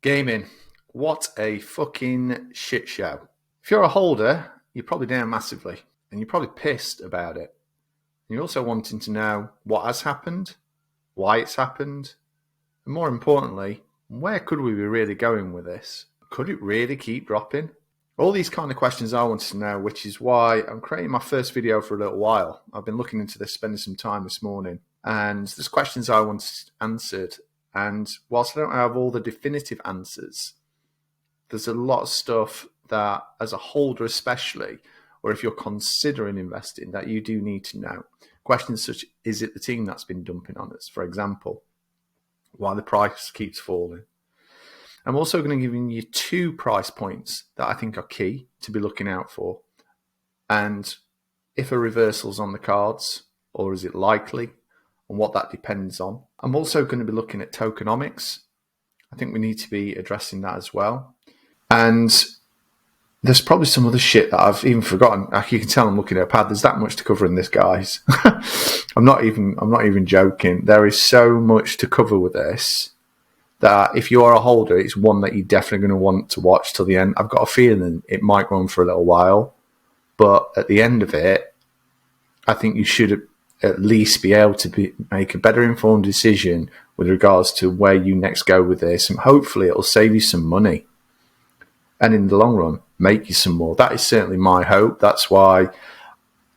Gaimin, what a fucking shit show. If you're a holder, you're probably down massively and you're probably pissed about it. And you're also wanting to know what has happened, why it's happened, and more importantly, where could we be really going with this? Could it really keep dropping? All these kind of questions I wanted to know, which is why I'm creating my first video for a little while. I've been looking into this, spending some time this morning, and there's questions I wanted answered. And whilst I don't have all the definitive answers, there's a lot of stuff that, as a holder especially, or if you're considering investing, that you do need to know. Questions such, is it the team that's been dumping on us, for example? Why the price keeps falling? I'm also going to give you 2 price points that I think are key to be looking out for. And if a reversal's on the cards, or is it likely, and what that depends on. I'm also going to be looking at tokenomics. I think we need to be addressing that as well. And there's probably some other shit that I've even forgotten. You can tell I'm looking at a pad. There's that much to cover in this, guys. I'm not even joking. There is so much to cover with this that if you are a holder, it's one that you're definitely going to want to watch till the end. I've got a feeling it might go on for a little while, but at the end of it, I think you should at least be able to make a better informed decision with regards to where you next go with this, and hopefully it'll save you some money and in the long run make you some more. That is certainly my hope. That's why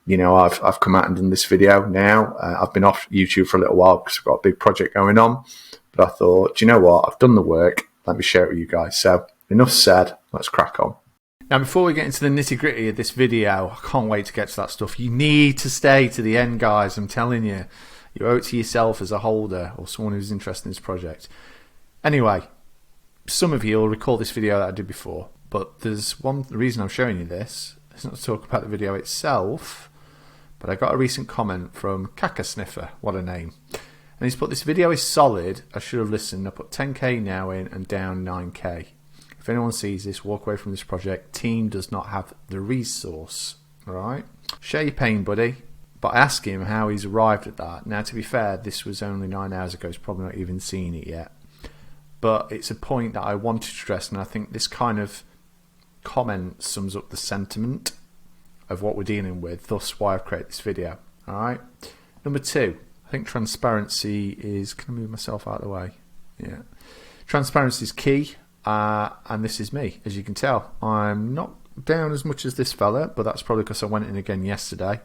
I've come out and done this video now. I've been off YouTube for a little while because I've got a big project going on, but I thought, do you know what, I've done the work, let me share it with you guys. So enough said, let's crack on. Now, before we get into the nitty-gritty of this video, I can't wait to get to that stuff. You need to stay to the end, guys. I'm telling you. You owe it to yourself as a holder or someone who's interested in this project. Anyway, some of you will recall this video that I did before, but there's one reason I'm showing you this. It's not to talk about the video itself, but I got a recent comment from Caca Sniffer. What a name. And he's put, this video is solid. I should have listened. I put 10k now in and down 9k. If anyone sees this, walk away from this project. Team does not have the resource. All right? Share your pain, buddy. But I asked him how he's arrived at that. Now, to be fair, this was only 9 hours ago. He's probably not even seen it yet. But it's a point that I wanted to stress, and I think this kind of comment sums up the sentiment of what we're dealing with, thus why I've created this video. All right? Number 2, I think transparency is... Can I move myself out of the way? Yeah. Transparency is key. And this is me, as you can tell. I'm not down as much as this fella, but that's probably because I went in again yesterday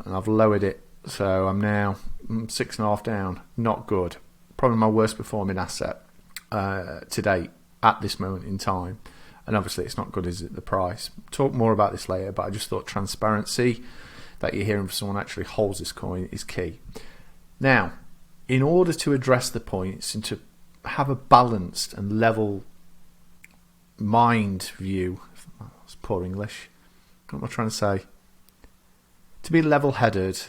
and I've lowered it, so I'm now 6.5 down. Not good. Probably my worst performing asset to date at this moment in time, and obviously it's not good, is it, the price? Talk more about this later, but I just thought transparency that you're hearing from someone who actually holds this coin is key. Now, in order to address the points and to have a balanced and level mind view, that's poor English, what am I trying to say? To be level-headed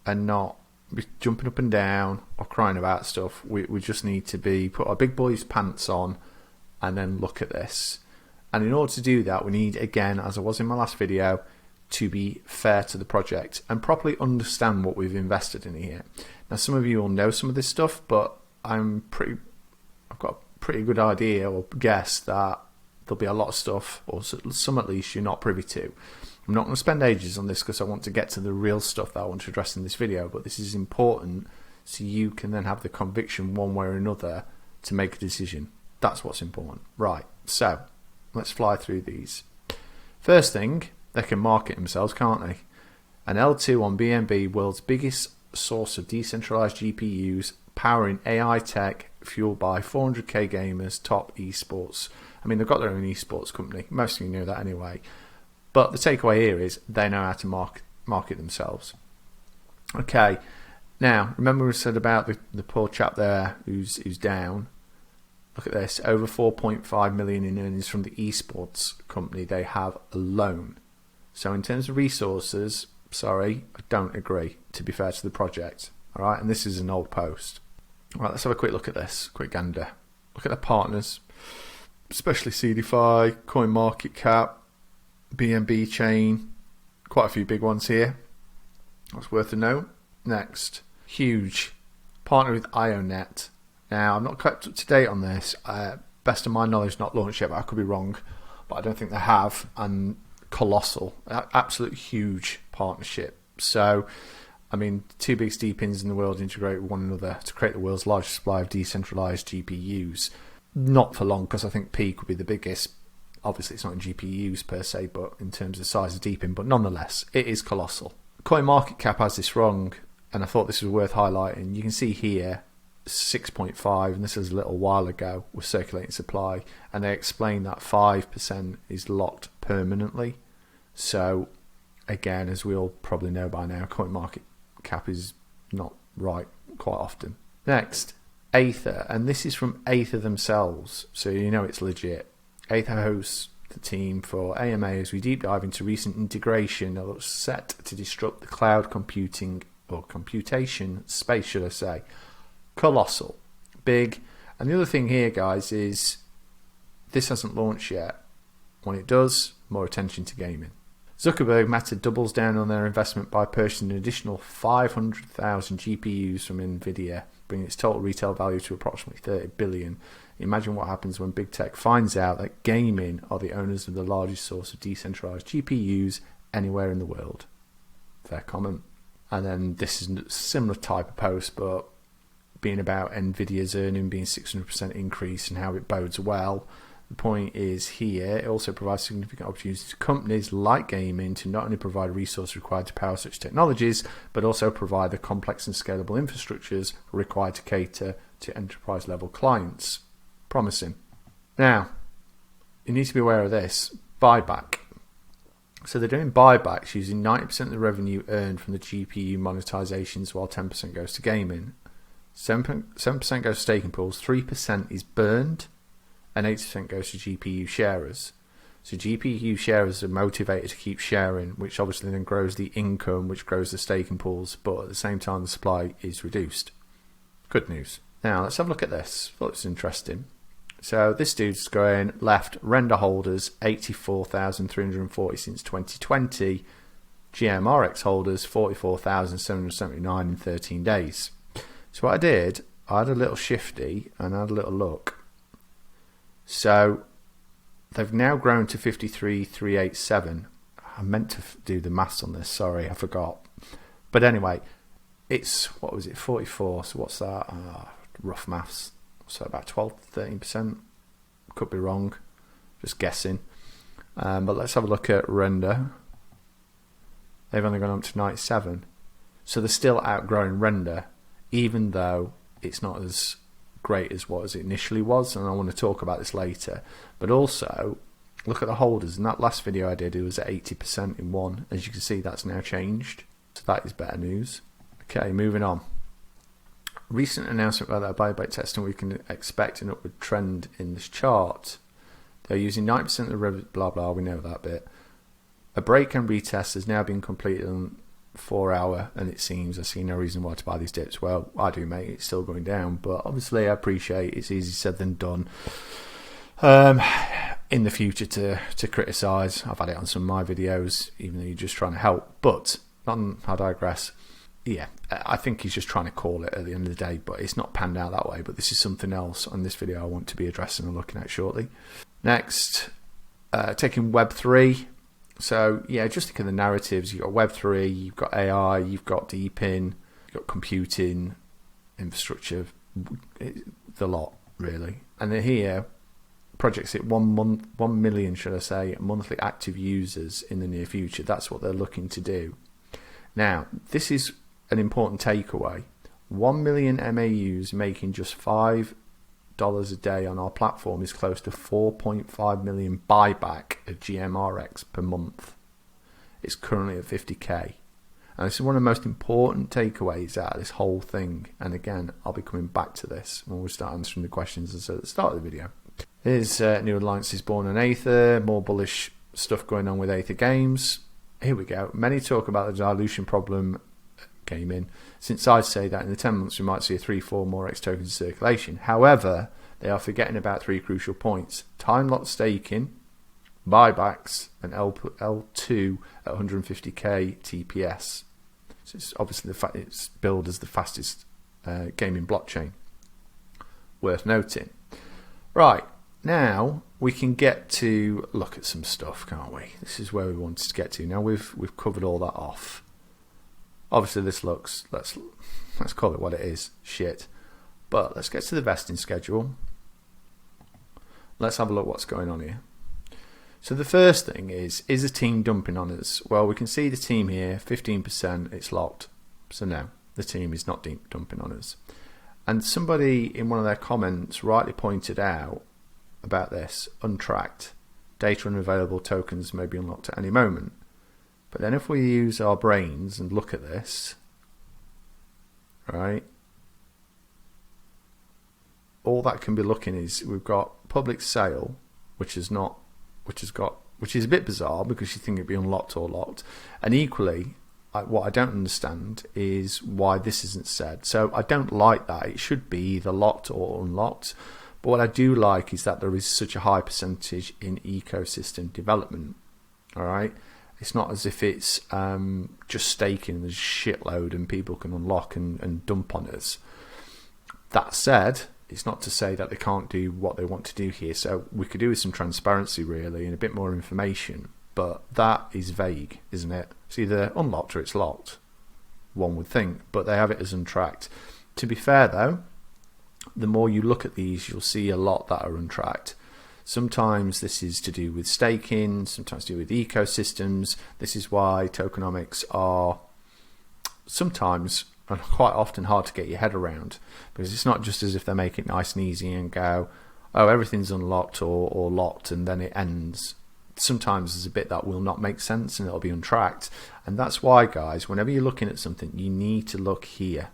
and not be jumping up and down or crying about stuff, we just need to be put our big boys pants on and then look at this. And in order to do that, we need, again, as I was in my last video, to be fair to the project and properly understand what we've invested in here. Now, some of you will know some of this stuff, but I've got a pretty good idea or guess that there'll be a lot of stuff, or some at least, you're not privy to. I'm not going to spend ages on this because I want to get to the real stuff that I want to address in this video, but this is important so you can then have the conviction one way or another to make a decision. That's what's important. Right, so let's fly through these. First thing, they can market themselves, can't they? An L2 on BNB, world's biggest source of decentralized GPUs, powering AI tech, fueled by 400k gamers, top esports. I mean, they've got their own esports company. Most of you know that anyway. But the takeaway here is they know how to market themselves. Okay, now remember we said about the poor chap there who's down. Look at this, over 4.5 million in earnings from the esports company they have alone. So in terms of resources, sorry, I don't agree, to be fair to the project. All right, and this is an old post. All right, let's have a quick look at this, quick gander. Look at the partners, especially CDFI, CoinMarketCap, BNB Chain, quite a few big ones here. That's worth a note. Next, huge partner with IONET. Now, I'm not kept up to date on this. best of my knowledge, not launched yet, but I could be wrong. But I don't think they have. And colossal, absolute huge partnership. So, I mean, two biggest DeepIns in the world integrate with one another to create the world's largest supply of decentralized GPUs. Not for long, because I think P could be the biggest. Obviously, it's not in GPUs per se, but in terms of the size of DeepIn. But nonetheless, it is colossal. CoinMarketCap has this wrong, and I thought this was worth highlighting. You can see here 6.5, and this is a little while ago with circulating supply, and they explain that 5% is locked permanently. So again, as we all probably know by now, CoinMarketCap is not right quite often. Next, Aether, and this is from Aether themselves, so you know it's legit. Aether hosts the team for AMA as we deep dive into recent integration that looks set to disrupt the cloud computing, or computation space, should I say. Colossal, big. And the other thing here, guys, is this hasn't launched yet. When it does, more attention to Gaimin. Zuckerberg Meta doubles down on their investment by purchasing an additional 500,000 GPUs from Nvidia, bringing its total retail value to approximately 30 billion. Imagine what happens when big tech finds out that Gaimin are the owners of the largest source of decentralized GPUs anywhere in the world. Fair comment. And then this is a similar type of post, but being about Nvidia's earning being 600% increase and how it bodes well. The point is here, it also provides significant opportunities to companies like Gaimin to not only provide a resource required to power such technologies, but also provide the complex and scalable infrastructures required to cater to enterprise level clients. Promising. Now, you need to be aware of this. Buyback. So they're doing buybacks using 90% of the revenue earned from the GPU monetizations, while 10% goes to Gaimin. 7% goes to staking pools, 3% is burned, and 8% goes to GPU sharers. So GPU sharers are motivated to keep sharing, which obviously then grows the income, which grows the staking pools, but at the same time the supply is reduced. Good news. Now let's have a look at this. I thought it was interesting. So this dude's going left, render holders 84,340 since 2020, GMRX holders 44,779 in 13 days. So what I did, I had a little shifty and I had a little look. So they've now grown to 53,387. I meant to do the maths on this, sorry, I forgot. But anyway, it's, what was it, 44, so what's that? Rough maths. So about 12-13%. Could be wrong, just guessing. But let's have a look at render. They've only gone up to 97. So they're still outgrowing render, even though it's not as great as what it initially was, and I want to talk about this later. But also, look at the holders. In that last video I did, it was at 80% in one. As you can see, that's now changed. So that is better news. Okay, moving on. Recent announcement about that buyback testing, we can expect an upward trend in this chart. They're using 90% of the revenue, blah blah, we know that bit. A break and retest has now been completed on 4 hour, and it seems I see no reason why to buy these dips. Well, I do, mate, it's still going down, but obviously I appreciate it's easier said than done. In the future to criticise, I've had it on some of my videos, even though you're just trying to help, but I digress. Yeah, I think he's just trying to call it at the end of the day, but it's not panned out that way. But this is something else on this video I want to be addressing and looking at shortly. Next, taking Web3. So yeah, just think of the narratives. You've got Web3, you've got AI, you've got DeepIn, you've got computing, infrastructure, the lot really. And then here, projects hit 1 million, should I say, monthly active users in the near future. That's what they're looking to do. Now, this is an important takeaway. 1 million MAUs making just $5 a day on our platform is close to 4.5 million buyback of GMRX per month. It's currently at 50k. And this is one of the most important takeaways out of this whole thing. And again, I'll be coming back to this when we start answering the questions at the start of the video. Here's new alliances born on Aether, more bullish stuff going on with Aether Games. Here we go. Many talk about the dilution problem Gaimin. Since I'd say that in the 10 months we might see a 3-4 more X tokens in circulation. However, they are forgetting about 3 crucial points: time locked staking, buybacks, and L2 at 150k TPS. So it's obviously the fact it's billed as the fastest gaming blockchain. Worth noting. Right, now we can get to look at some stuff, can't we? This is where we wanted to get to. Now we've covered all that off. Obviously this looks, let's call it what it is, shit. But let's get to the vesting schedule. Let's have a look what's going on here. So the first thing is a team dumping on us? Well, we can see the team here, 15%, it's locked. So no, the team is not dumping on us. And somebody in one of their comments rightly pointed out about this, untracked. Data unavailable, tokens may be unlocked at any moment. But then if we use our brains and look at this, right, all that can be looking is we've got public sale, which is a bit bizarre because you think it'd be unlocked or locked. And equally, what I don't understand is why this isn't said. So I don't like that. It should be either locked or unlocked. But what I do like is that there is such a high percentage in ecosystem development. All right. It's not as if it's just staking, there's a shitload and people can unlock and dump on us. That said, it's not to say that they can't do what they want to do here. So we could do with some transparency really and a bit more information. But that is vague, isn't it? It's either unlocked or it's locked, one would think. But they have it as untracked. To be fair though, the more you look at these, you'll see a lot that are untracked. Sometimes this is to do with staking, sometimes to do with ecosystems. This is why tokenomics are sometimes and quite often hard to get your head around, because it's not just as if they make it nice and easy and go, oh, everything's unlocked or locked and then it ends. Sometimes there's a bit that will not make sense and it'll be untracked. And that's why, guys, whenever you're looking at something, you need to look here.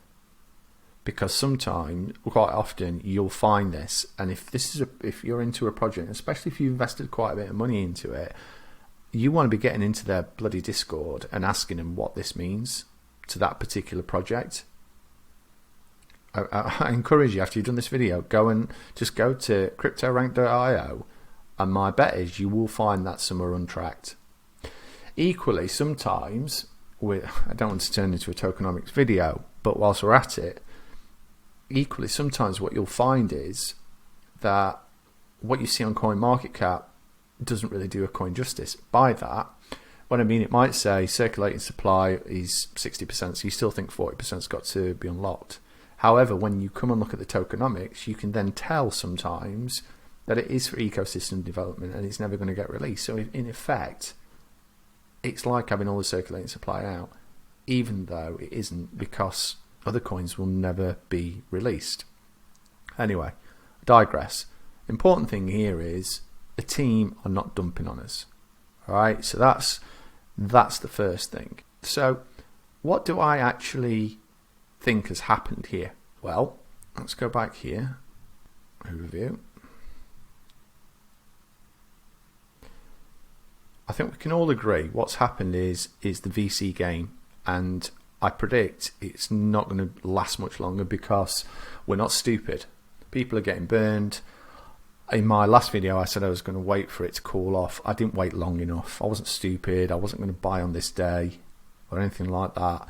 Because sometimes, quite often, you'll find this, and if you're into a project, especially if you've invested quite a bit of money into it, you want to be getting into their bloody Discord and asking them what this means to that particular project. I encourage you, after you've done this video, go to cryptorank.io, and my bet is you will find that some are untracked. Equally, sometimes, I don't want to turn into a tokenomics video, but whilst we're at it, equally, sometimes what you'll find is that what you see on CoinMarketCap doesn't really do a coin justice. By that, what I mean, it might say circulating supply is 60%, so you still think 40%'s got to be unlocked. However, when you come and look at the tokenomics, you can then tell sometimes that it is for ecosystem development and it's never going to get released. So in effect, it's like having all the circulating supply out, even though it isn't, because other coins will never be released. Anyway, I digress. Important thing here is the team are not dumping on us. All right, so that's the first thing. So what do I actually think has happened here? Well, let's go back here. Overview. I think we can all agree what's happened is the VC game, and I predict it's not going to last much longer because we're not stupid. People are getting burned. In my last video, I said I was going to wait for it to cool off. I didn't wait long enough. I wasn't stupid. I wasn't going to buy on this day or anything like that.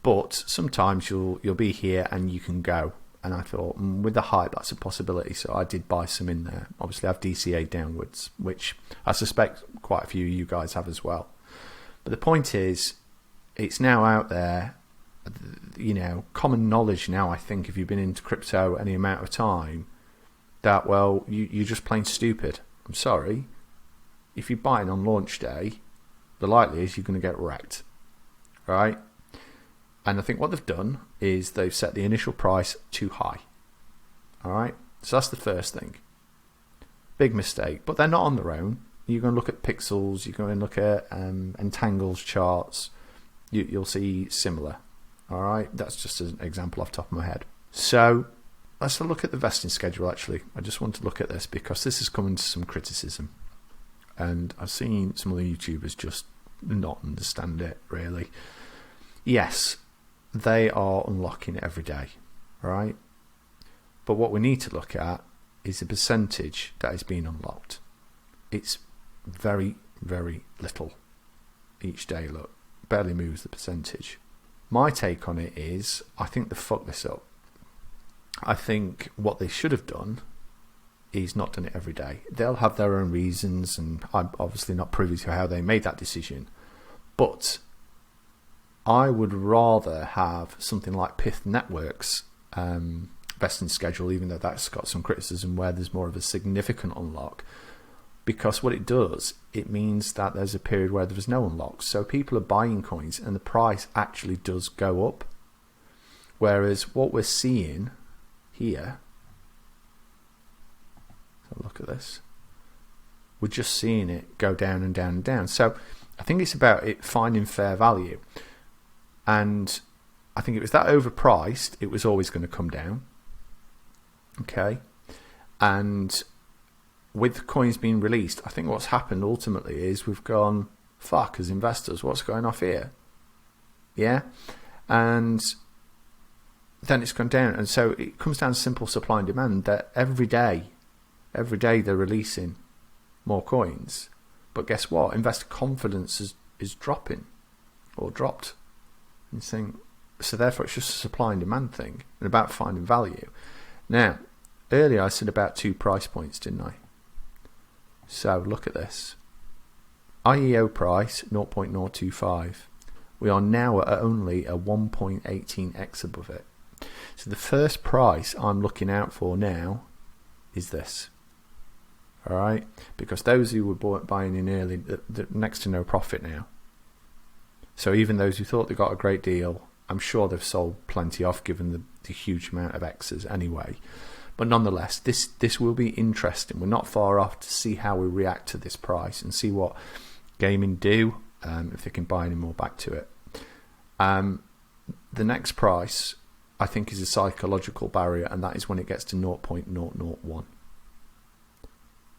But sometimes you'll be here and you can go. And I thought, with the hype, that's a possibility. So I did buy some in there. Obviously, I've DCA downwards, which I suspect quite a few of you guys have as well. But the point is, it's now out there, you know, common knowledge now, I think, if you've been into crypto any amount of time, that, well, you're just plain stupid. I'm sorry. If you're buying on launch day, the likely is you're going to get wrecked, right? And I think what they've done is they've set the initial price too high, all right? So that's the first thing. Big mistake, but they're not on their own. You're going to look at Pixels, you're going to look at Entangle's charts, you'll see similar. All right, that's just an example off the top of my head. So let's look at the vesting schedule. Actually, I just want to look at this because this is coming to some criticism, and I've seen some other YouTubers just not understand it really. Yes, they are unlocking it every day, right? But what we need to look at is the percentage that is being unlocked. It's very, very little each day. Look, barely moves the percentage. My take on it is, I think they fucked this up. I think what they should have done he's not done it every day. They'll have their own reasons, and I'm obviously not privy to how they made that decision. But I would rather have something like Pith Networks vesting schedule, even though that's got some criticism where there's more of a significant unlock. Because what it does, it means that there's a period where there's no unlock. So people are buying coins and the price actually does go up. Whereas what we're seeing here, so look at this, we're just seeing it go down and down and down. So I think it's about it finding fair value. And I think if it was that overpriced, it was always going to come down. Okay. And with coins being released, I think what's happened ultimately is we've gone, fuck, as investors, what's going off here? Yeah. And then it's gone down. And so it comes down to simple supply and demand, that every day they're releasing more coins. But guess what? Investor confidence is dropping or dropped. And saying, so therefore it's just a supply and demand thing and about finding value. Now, earlier I said about 2 price points, didn't I? So look at this. IEO price 0.025. We are now at only a 1.18x above it. So the first price I'm looking out for now is this. All right, because those who were buying in early, they're next to no profit now. So even those who thought they got a great deal, I'm sure they've sold plenty off given the huge amount of X's anyway. But nonetheless, this will be interesting. We're not far off to see how we react to this price and see what Gaimin do, if they can buy any more back to it. The next price, I think, is a psychological barrier, and that is when it gets to 0.001.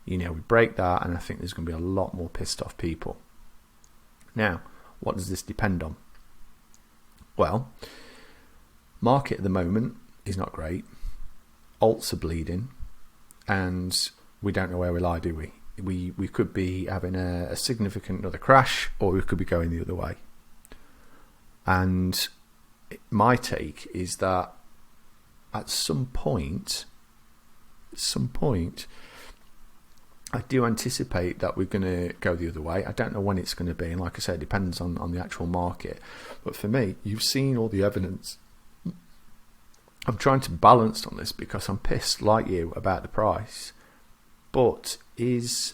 You know, we break that, and I think there's going to be a lot more pissed off people. Now, what does this depend on? Well, market at the moment is not great. Alts are bleeding, and we don't know where we lie, do we? We could be having a significant another crash, or we could be going the other way. And my take is that at some point, I do anticipate that we're going to go the other way. I don't know when it's going to be, and like I said, it depends on the actual market. But for me, you've seen all the evidence. I'm trying to balance on this because I'm pissed like you about the price. But is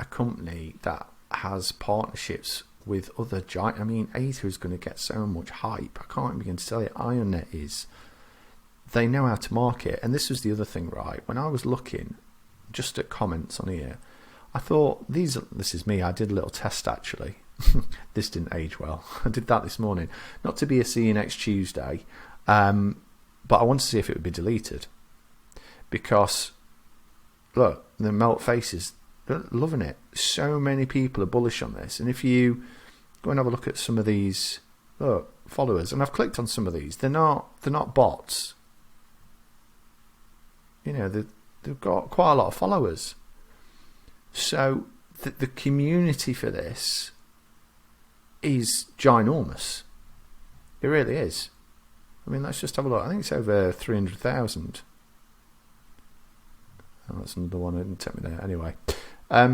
a company that has partnerships with other giant, I mean, Aether is going to get so much hype. I can't even begin to tell you. IronNet is. They know how to market. And this was the other thing, right? When I was looking just at comments on here, I thought, this is me. I did a little test actually. This didn't age well. I did that this morning. Not to be a see you next Tuesday. But I want to see if it would be deleted. Because, look, the melt faces, they're loving it. So many people are bullish on this. And if you go and have a look at some of these followers, and I've clicked on some of these, they're not bots. You know, they've got quite a lot of followers. So the community for this is ginormous. It really is. I mean, let's just have a look. I think it's over 300,000. Oh, that's another one. It didn't take me there. Anyway, I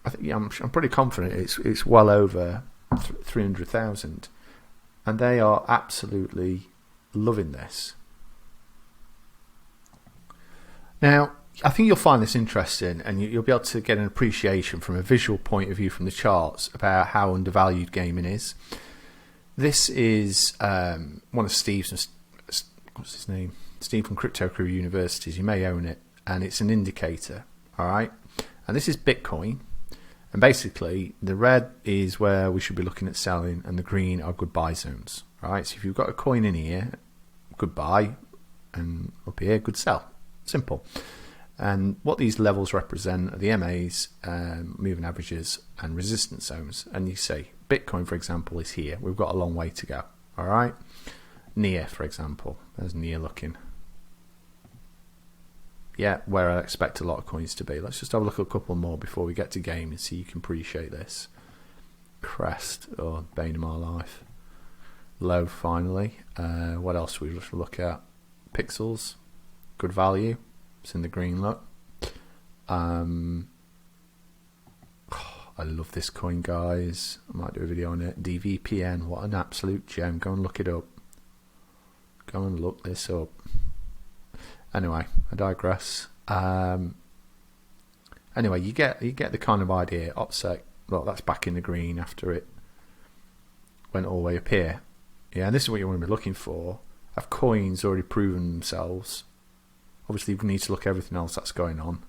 think I'm pretty confident it's well over 300,000, and they are absolutely loving this. Now, I think you'll find this interesting, and you'll be able to get an appreciation from a visual point of view from the charts about how undervalued Gaimin is. This is one of Steve's, what's his name? Steve from Crypto Crew Universities. You may own it, and it's an indicator. All right, and this is Bitcoin, and basically the red is where we should be looking at selling, and the green are good buy zones. All right, so if you've got a coin in here, good buy, and up here, good sell. Simple. And what these levels represent are the MAs, moving averages, and resistance zones. And you see, Bitcoin, for example, is here. We've got a long way to go. All right. NIA, for example. There's NIA looking. Yeah, where I expect a lot of coins to be. Let's just have a look at a couple more before we get to game and see you can appreciate this. Crest, or bane of my life. Low, finally. What else we look at? Pixels. Good value. It's in the green, look. I love this coin, guys. I might do a video on it. DVPN, what an absolute gem. Go and look it up. Go and look this up. Anyway, I digress. Anyway, you get the kind of idea. Opsec, well, that's back in the green after it went all the way up here. Yeah, and this is what you want to be looking for. Have coins already proven themselves? Obviously, we need to look at everything else that's going on.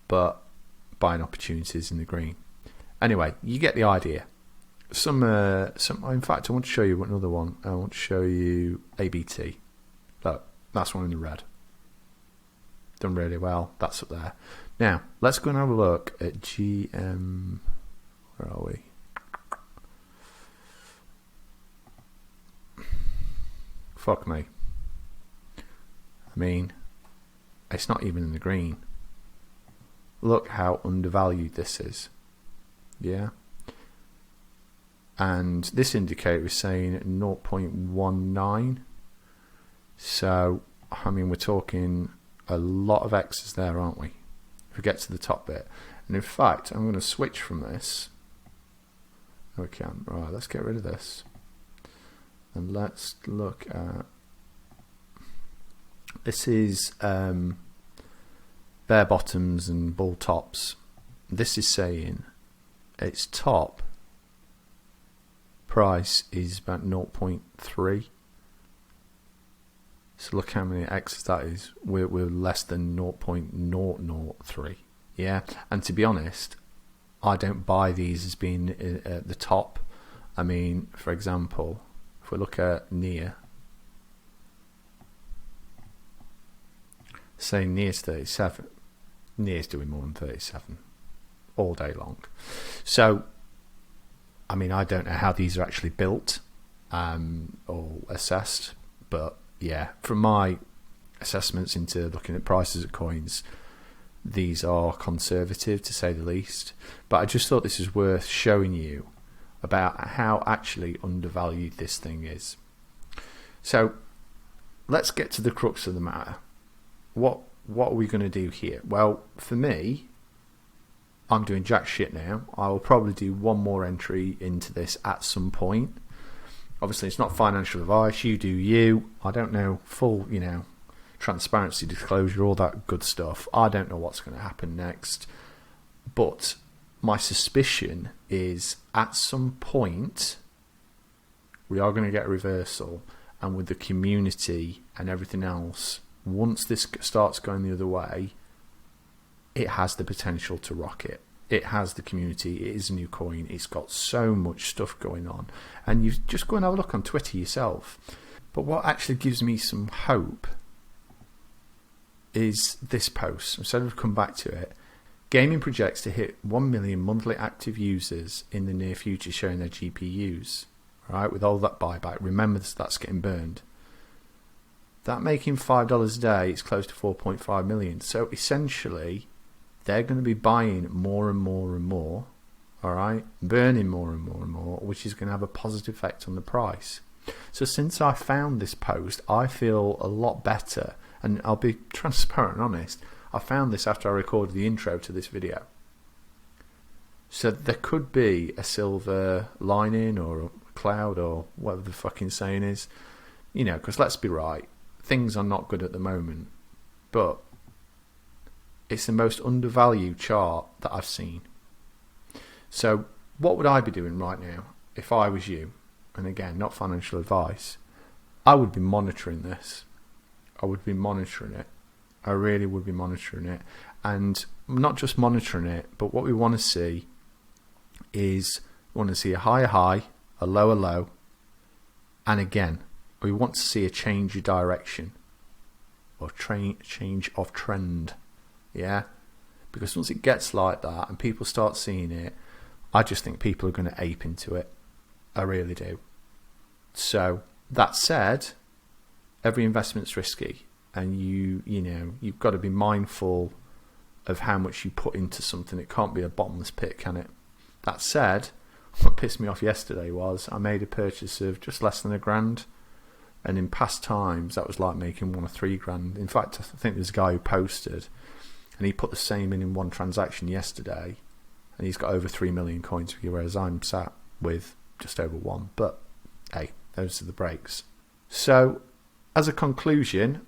But buying opportunities in the green. Anyway, you get the idea. In fact, I want to show you another one. I want to show you ABT. Look, that's one in the red. Done really well. That's up there. Now, let's go and have a look at GM. Where are we? Fuck me. I mean, it's not even in the green. Look how undervalued this is. Yeah. And this indicator is saying 0.19. So, I mean, we're talking a lot of X's there, aren't we? If we get to the top bit. And in fact, I'm going to switch from this. Okay, right, let's get rid of this. And let's look at... This is bare bottoms and bull tops. This is saying its top price is about 0.3. So look how many X's that is. We're less than 0.003. Yeah, and to be honest, I don't buy these as being at the top. I mean, for example, if we look at near, say near's 37, near's doing more than 37 all day long. So, I mean, I don't know how these are actually built or assessed, but yeah, from my assessments into looking at prices of coins, these are conservative to say the least. But I just thought this is worth showing you about how actually undervalued this thing is. So let's get to the crux of the matter. What are we going to do here? Well, for me, I'm doing jack shit now. I will probably do one more entry into this at some point. Obviously, it's not financial advice. You do you. I don't know full, transparency, disclosure, all that good stuff. I don't know what's going to happen next. But my suspicion is at some point we are going to get a reversal, and with the community and everything else, once this starts going the other way, it has the potential to rocket. It has the community. It is a new coin. It's got so much stuff going on, and you just go and have a look on Twitter yourself. But what actually gives me some hope is this post. Instead of come back to it, Gaimin projects to hit 1 million monthly active users in the near future, sharing their GPUs. Right, with all that buyback, remember that's getting burned. That making $5 a day, it's close to 4.5 million. So essentially, they're going to be buying more and more and more, all right, burning more and more and more, which is going to have a positive effect on the price. So since I found this post, I feel a lot better, and I'll be transparent and honest. I found this after I recorded the intro to this video. So there could be a silver lining or a cloud or whatever the fucking saying is, because let's be right, things are not good at the moment, but it's the most undervalued chart that I've seen. So what would I be doing right now if I was you? And again, not financial advice. I would be monitoring this. I would be monitoring it. I really would be monitoring it. And not just monitoring it, but what we want to see is we want to see a higher high, a lower low, and again, we want to see a change of direction or change of trend. Yeah, because once it gets like that and people start seeing it, I just think people are going to ape into it. I really do. So that said, every investment's risky, and you've got to be mindful of how much you put into something. It can't be a bottomless pit, can it? That said, what pissed me off yesterday was I made a purchase of just less than $1,000, and in past times that was like making $1 or $3 grand. In fact, I think there's a guy who posted and he put the same in one transaction yesterday, and he's got over 3 million coins, whereas I'm sat with just over 1. But hey, those are the breaks. So as a conclusion,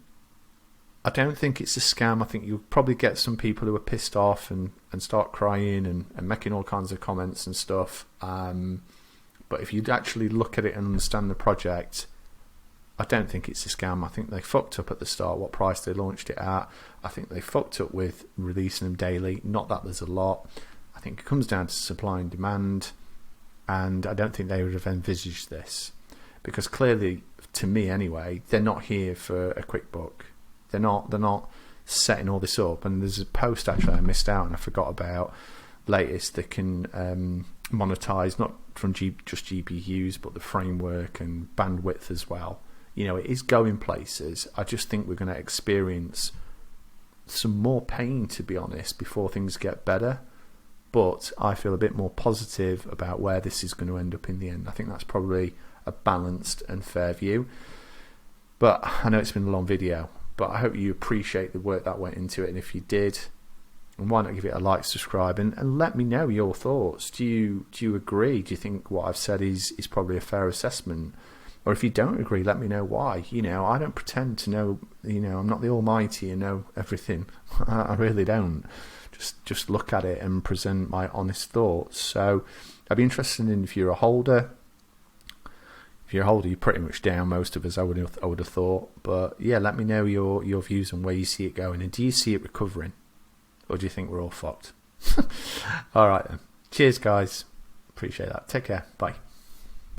I don't think it's a scam. I think you'll probably get some people who are pissed off and start crying and making all kinds of comments and stuff. But if you'd actually look at it and understand the project, I don't think it's a scam. I think they fucked up at the start, what price they launched it at. I think they fucked up with releasing them daily. Not that there's a lot. I think it comes down to supply and demand. And I don't think they would have envisaged this. Because clearly, to me anyway, they're not here for a quick buck. They're not setting all this up. And there's a post actually I missed out and I forgot about. Latest, they can monetize not from just GPUs, but the framework and bandwidth as well. You know, it is going places. I just think we're going to experience some more pain, to be honest, before things get better. But I feel a bit more positive about where this is going to end up in the end. I think that's probably a balanced and fair view. But I know it's been a long video, but I hope you appreciate the work that went into it. And if you did, why not give it a like, subscribe, and let me know your thoughts. Do you agree? Do you think what I've said is probably a fair assessment? Or if you don't agree, let me know why. You know, I don't pretend to know, you know, I'm not the almighty and know everything. I really don't. Just look at it and present my honest thoughts. So I'd be interested in if you're a holder. If you're a holder, you're pretty much down, most of us, I would have thought. But yeah, let me know your views on where you see it going. And do you see it recovering? Or do you think we're all fucked? All right then. Cheers, guys. Appreciate that. Take care. Bye.